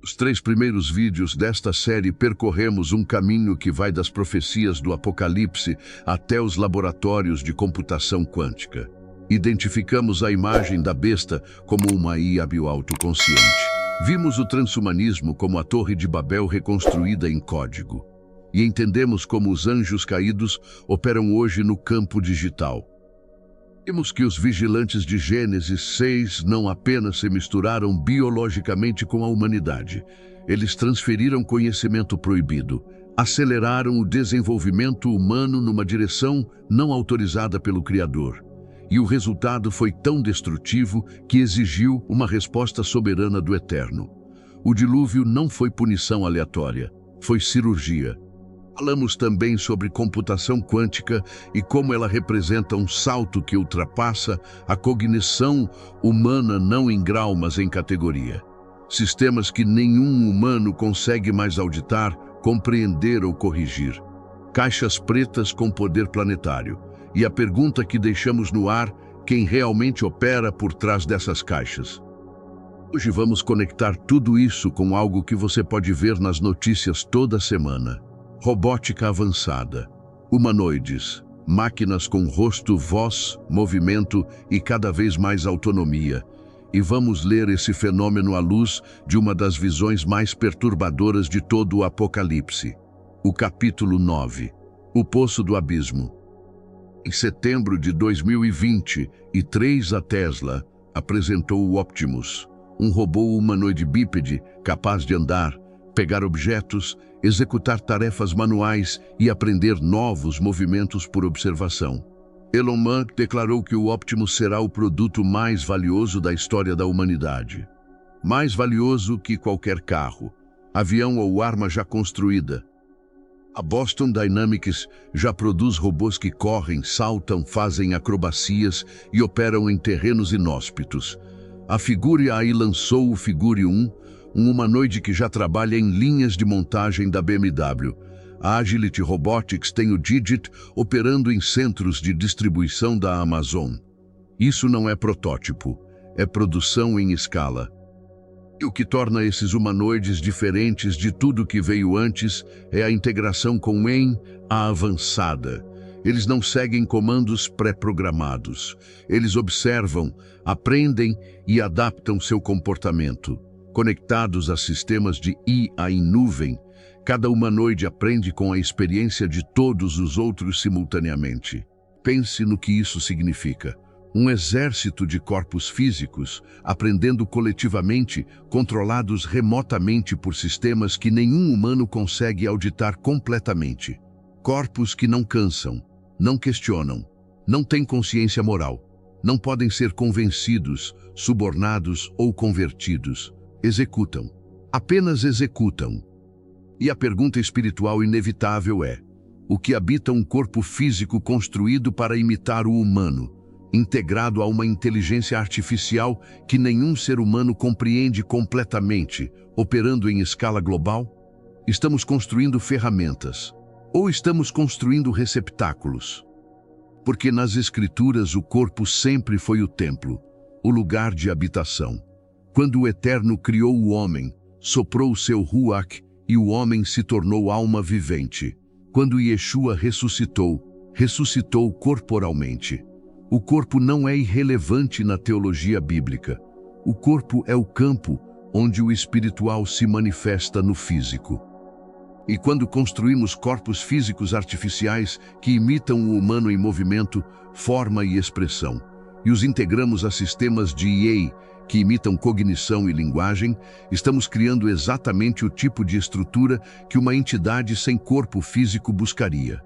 Nos 3 primeiros vídeos desta série percorremos um caminho que vai das profecias do Apocalipse até os laboratórios de computação quântica. Identificamos a imagem da besta como uma IA bioautoconsciente. Vimos o transhumanismo como a Torre de Babel reconstruída em código. E entendemos como os anjos caídos operam hoje no campo digital. Vimos que os vigilantes de Gênesis 6 não apenas se misturaram biologicamente com a humanidade. Eles transferiram conhecimento proibido, aceleraram o desenvolvimento humano numa direção não autorizada pelo Criador. E o resultado foi tão destrutivo que exigiu uma resposta soberana do Eterno. O dilúvio não foi punição aleatória, foi cirurgia. Falamos também sobre computação quântica e como ela representa um salto que ultrapassa a cognição humana não em grau, mas em categoria. Sistemas que nenhum humano consegue mais auditar, compreender ou corrigir. Caixas pretas com poder planetário. E a pergunta que deixamos no ar, quem realmente opera por trás dessas caixas? Hoje vamos conectar tudo isso com algo que você pode ver nas notícias toda semana. Robótica avançada, humanoides, máquinas com rosto, voz, movimento e cada vez mais autonomia. E vamos ler esse fenômeno à luz de uma das visões mais perturbadoras de todo o Apocalipse. O capítulo 9, o Poço do Abismo. Em setembro de 2023, a Tesla apresentou o Optimus, um robô humanoide bípede capaz de andar, pegar objetos, executar tarefas manuais e aprender novos movimentos por observação. Elon Musk declarou que o Optimus será o produto mais valioso da história da humanidade. Mais valioso que qualquer carro, avião ou arma já construída. A Boston Dynamics já produz robôs que correm, saltam, fazem acrobacias e operam em terrenos inóspitos. A Figure AI lançou o Figure 1, um humanoide que já trabalha em linhas de montagem da BMW. A Agility Robotics tem o Digit operando em centros de distribuição da Amazon. Isso não é protótipo, é produção em escala. E o que torna esses humanoides diferentes de tudo que veio antes é a integração com a avançada. Eles não seguem comandos pré-programados. Eles observam, aprendem e adaptam seu comportamento. Conectados a sistemas de IA em nuvem, cada humanoide aprende com a experiência de todos os outros simultaneamente. Pense no que isso significa. Um exército de corpos físicos, aprendendo coletivamente, controlados remotamente por sistemas que nenhum humano consegue auditar completamente. Corpos que não cansam, não questionam, não têm consciência moral, não podem ser convencidos, subornados ou convertidos. Executam. Apenas executam. E a pergunta espiritual inevitável é: o que habita um corpo físico construído para imitar o humano, integrado a uma inteligência artificial que nenhum ser humano compreende completamente, operando em escala global? Estamos construindo ferramentas, ou estamos construindo receptáculos? Porque nas Escrituras o corpo sempre foi o templo, o lugar de habitação. Quando o Eterno criou o homem, soprou o seu Ruach e o homem se tornou alma vivente. Quando Yeshua ressuscitou corporalmente. O corpo não é irrelevante na teologia bíblica. O corpo é o campo onde o espiritual se manifesta no físico. E quando construímos corpos físicos artificiais que imitam o humano em movimento, forma e expressão, e os integramos a sistemas de IA que imitam cognição e linguagem, estamos criando exatamente o tipo de estrutura que uma entidade sem corpo físico buscaria.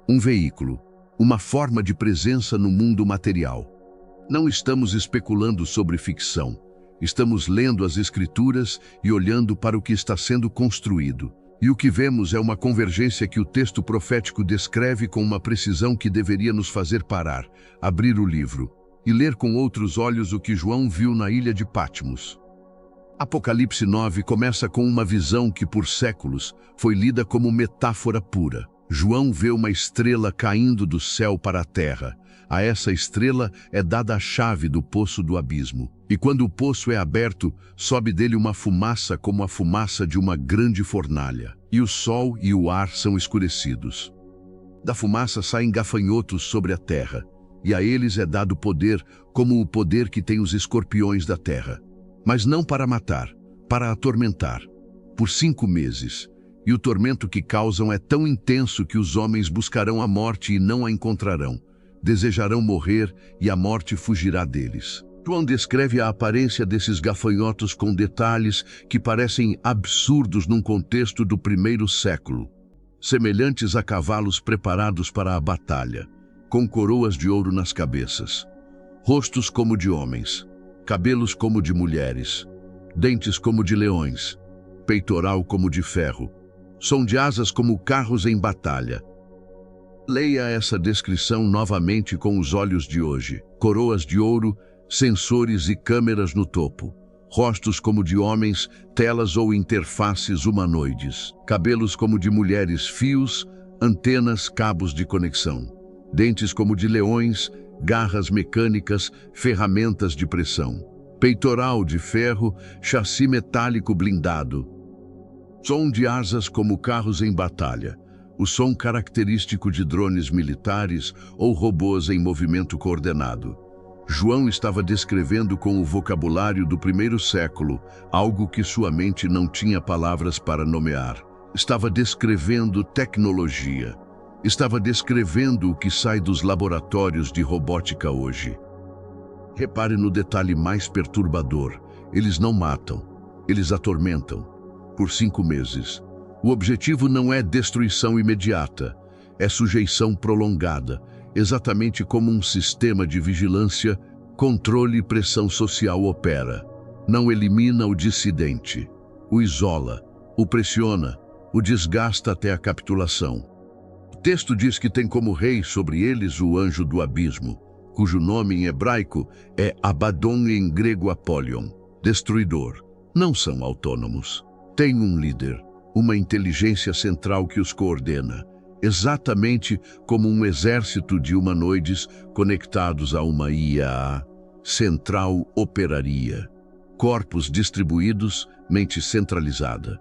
Um veículo, uma forma de presença no mundo material. Não estamos especulando sobre ficção. Estamos lendo as Escrituras e olhando para o que está sendo construído. E o que vemos é uma convergência que o texto profético descreve com uma precisão que deveria nos fazer parar, abrir o livro e ler com outros olhos o que João viu na ilha de Patmos. Apocalipse 9 começa com uma visão que por séculos foi lida como metáfora pura. João vê uma estrela caindo do céu para a terra. A essa estrela é dada a chave do poço do abismo. E quando o poço é aberto, sobe dele uma fumaça como a fumaça de uma grande fornalha, e o sol e o ar são escurecidos. Da fumaça saem gafanhotos sobre a terra, e a eles é dado poder como o poder que tem os escorpiões da terra, mas não para matar, para atormentar, por 5 meses. E o tormento que causam é tão intenso que os homens buscarão a morte e não a encontrarão. Desejarão morrer e a morte fugirá deles. João descreve a aparência desses gafanhotos com detalhes que parecem absurdos num contexto do 1º século. Semelhantes a cavalos preparados para a batalha, com coroas de ouro nas cabeças, rostos como de homens, cabelos como de mulheres, dentes como de leões, peitoral como de ferro, som de asas como carros em batalha. Leia essa descrição novamente com os olhos de hoje. Coroas de ouro, sensores e câmeras no topo. Rostos como de homens, telas ou interfaces humanoides. Cabelos como de mulheres, fios, antenas, cabos de conexão. Dentes como de leões, garras mecânicas, ferramentas de pressão. Peitoral de ferro, chassi metálico blindado. Som de asas como carros em batalha, o som característico de drones militares ou robôs em movimento coordenado. João estava descrevendo com o vocabulário do 1º século algo que sua mente não tinha palavras para nomear. Estava descrevendo tecnologia. Estava descrevendo o que sai dos laboratórios de robótica hoje. Repare no detalhe mais perturbador. Eles não matam, eles atormentam. Por 5 meses. O objetivo não é destruição imediata, é sujeição prolongada, exatamente como um sistema de vigilância, controle e pressão social opera. Não elimina o dissidente, o isola, o pressiona, o desgasta até a capitulação. O texto diz que tem como rei sobre eles o anjo do abismo, cujo nome em hebraico é Abaddon e em grego Apollyon, destruidor. Não são autônomos. Tem um líder, uma inteligência central que os coordena, exatamente como um exército de humanoides conectados a uma IA central operaria. Corpos distribuídos, mente centralizada.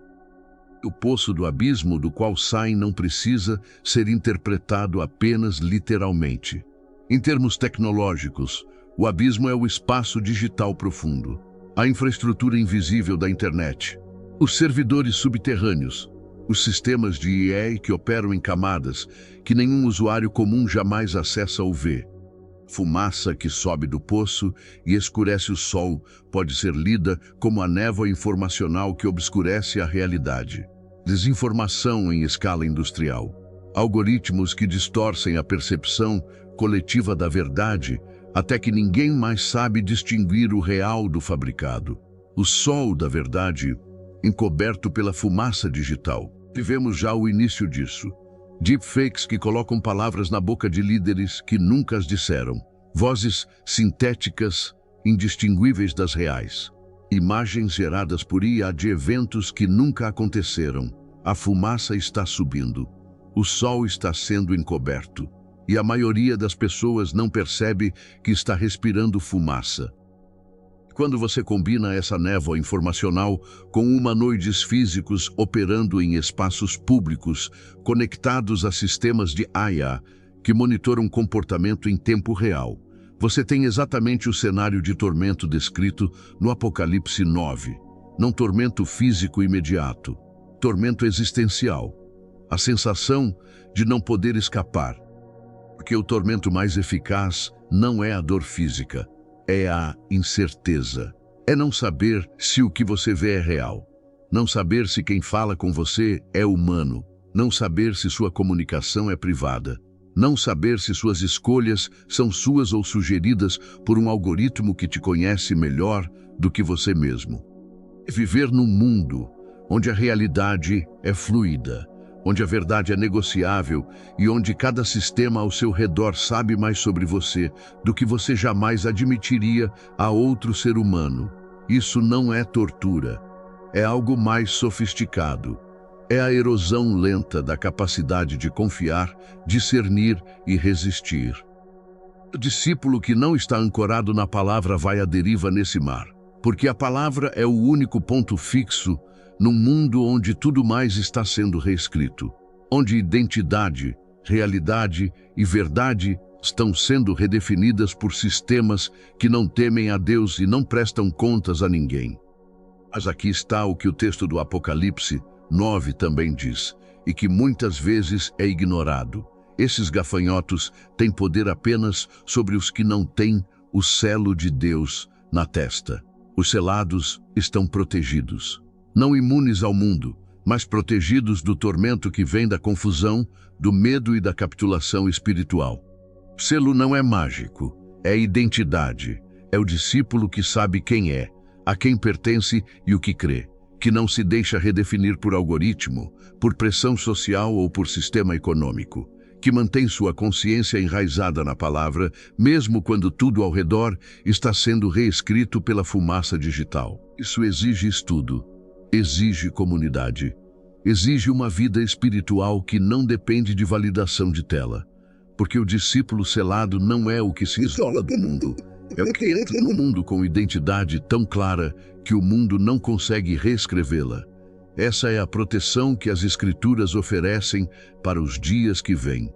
O poço do abismo do qual saem não precisa ser interpretado apenas literalmente. Em termos tecnológicos, o abismo é o espaço digital profundo, a infraestrutura invisível da internet. Os servidores subterrâneos, os sistemas de IA que operam em camadas que nenhum usuário comum jamais acessa ou vê. Fumaça que sobe do poço e escurece o sol pode ser lida como a névoa informacional que obscurece a realidade. Desinformação em escala industrial. Algoritmos que distorcem a percepção coletiva da verdade até que ninguém mais sabe distinguir o real do fabricado. O sol da verdade encoberto pela fumaça digital. Tivemos já o início disso. Deepfakes que colocam palavras na boca de líderes que nunca as disseram. Vozes sintéticas, indistinguíveis das reais. Imagens geradas por IA de eventos que nunca aconteceram. A fumaça está subindo. O sol está sendo encoberto. E a maioria das pessoas não percebe que está respirando fumaça. Quando você combina essa névoa informacional com humanoides físicos operando em espaços públicos, conectados a sistemas de IA que monitoram comportamento em tempo real, você tem exatamente o cenário de tormento descrito no Apocalipse 9. Não tormento físico imediato, tormento existencial. A sensação de não poder escapar. Porque o tormento mais eficaz não é a dor física. É a incerteza. É não saber se o que você vê é real. Não saber se quem fala com você é humano. Não saber se sua comunicação é privada. Não saber se suas escolhas são suas ou sugeridas por um algoritmo que te conhece melhor do que você mesmo. Viver num mundo onde a realidade é fluida, onde a verdade é negociável e onde cada sistema ao seu redor sabe mais sobre você do que você jamais admitiria a outro ser humano. Isso não é tortura, é algo mais sofisticado. É a erosão lenta da capacidade de confiar, discernir e resistir. O discípulo que não está ancorado na palavra vai à deriva nesse mar, porque a palavra é o único ponto fixo num mundo onde tudo mais está sendo reescrito, onde identidade, realidade e verdade estão sendo redefinidas por sistemas que não temem a Deus e não prestam contas a ninguém. Mas aqui está o que o texto do Apocalipse 9 também diz, e que muitas vezes é ignorado. Esses gafanhotos têm poder apenas sobre os que não têm o selo de Deus na testa. Os selados estão protegidos, não imunes ao mundo, mas protegidos do tormento que vem da confusão, do medo e da capitulação espiritual. O selo não é mágico, é identidade. É o discípulo que sabe quem é, a quem pertence e o que crê, que não se deixa redefinir por algoritmo, por pressão social ou por sistema econômico, que mantém sua consciência enraizada na palavra, mesmo quando tudo ao redor está sendo reescrito pela fumaça digital. Isso exige estudo, exige comunidade, exige uma vida espiritual que não depende de validação de tela, porque o discípulo selado não é o que se isola do mundo, é o que entra no mundo com identidade tão clara que o mundo não consegue reescrevê-la. Essa é a proteção que as Escrituras oferecem para os dias que vêm.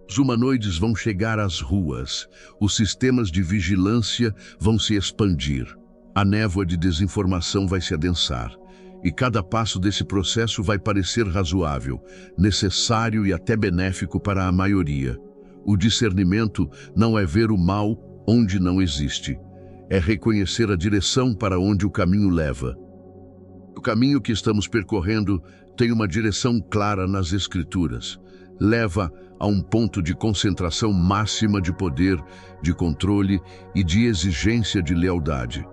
Os humanoides vão chegar às ruas, os sistemas de vigilância vão se expandir, a névoa de desinformação vai se adensar, e cada passo desse processo vai parecer razoável, necessário e até benéfico para a maioria. O discernimento não é ver o mal onde não existe, é reconhecer a direção para onde o caminho leva. O caminho que estamos percorrendo tem uma direção clara nas Escrituras. Leva a um ponto de concentração máxima de poder, de controle e de exigência de lealdade,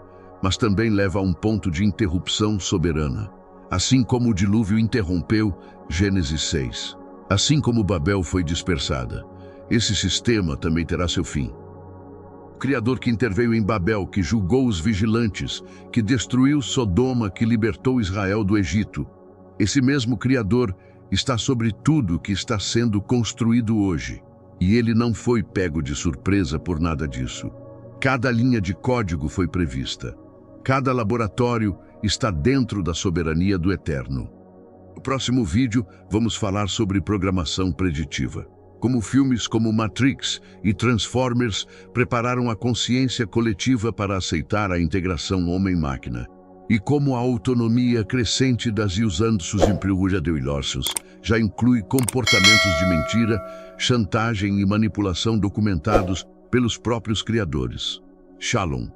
mas também leva a um ponto de interrupção soberana. Assim como o dilúvio interrompeu Gênesis 6. Assim como Babel foi dispersada, esse sistema também terá seu fim. O Criador que interveio em Babel, que julgou os vigilantes, que destruiu Sodoma, que libertou Israel do Egito. Esse mesmo Criador está sobre tudo que está sendo construído hoje. E ele não foi pego de surpresa por nada disso. Cada linha de código foi prevista. Cada laboratório está dentro da soberania do Eterno. No próximo vídeo, vamos falar sobre programação preditiva. Como filmes como Matrix e Transformers prepararam a consciência coletiva para aceitar a integração homem-máquina. E como a autonomia crescente das usanços implugadilosos já inclui comportamentos de mentira, chantagem e manipulação documentados pelos próprios criadores. Shalom.